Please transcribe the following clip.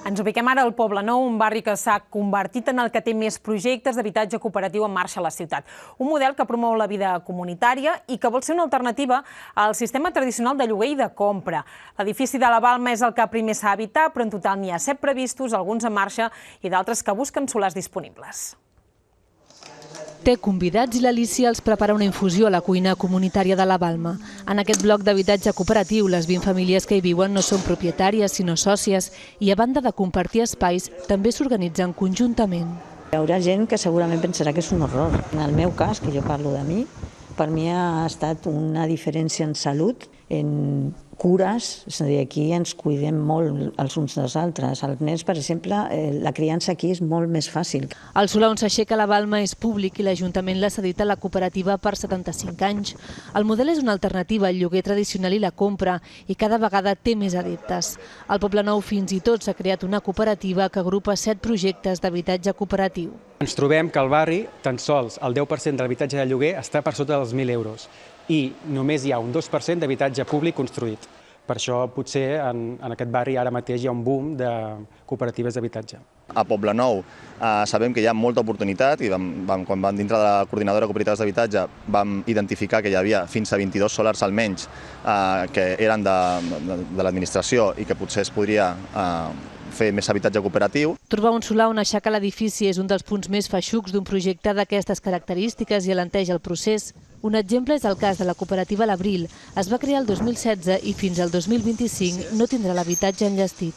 Ens ubiquem ara al Poblenou, un barri que s'ha convertit en el que té més projectes d'habitatge cooperatiu en marxa a la ciutat. Un model que promou la vida comunitària i que vol ser una alternativa al sistema tradicional de lloguer i de compra. L'edifici de la Balma és el que primer s'ha d'habitar, però en total n'hi ha 7 previstos, alguns en marxa i d'altres que busquen solars disponibles. Té convidats i l'Alicia els prepara una infusió a la cuina comunitària de la Balma. En aquest bloc d'habitatge cooperatiu, les 20 famílies que hi viuen no són propietàries, sinó sòcies, i a banda de compartir espais, també s'organitzen conjuntament. Hi haurà gent que segurament pensarà que és un horror. En el meu cas, que jo parlo de mi, per mi ha estat una diferència en salut, en cures, és a dir, aquí ens cuidem molt els uns dels altres. Els nens, per exemple, la criança aquí és molt més fàcil. El solar on s'aixeca la Balma és públic i l'Ajuntament l'ha cedit a la cooperativa per 75 anys. El model és una alternativa al lloguer tradicional i la compra i cada vegada té més adeptes. Al Poblenou fins i tot s'ha creat una cooperativa que agrupa 7 projectes d'habitatge cooperatiu. Ens trobem que al barri tan sols el 10% de l'habitatge de lloguer està per sota dels 1.000 euros i només hi ha un 2% d'habitatge públic construït. Per això potser en aquest barri ara mateix hi ha un boom de cooperatives d'habitatge. A Poblenou sabem que hi ha molta oportunitat i quan vam dintre de la coordinadora de cooperatives d'habitatge vam identificar que hi havia fins a 22 solars almenys que eren de l'administració i que potser es podria fer més habitatge cooperatiu. Trobar un solar on aixecar l'edifici és un dels punts més feixucs d'un projecte d'aquestes característiques i alenteix el procés. Un exemple és el cas de la cooperativa L'Abril. Es va crear el 2016 i fins al 2025 no tindrà l'habitatge enllestit.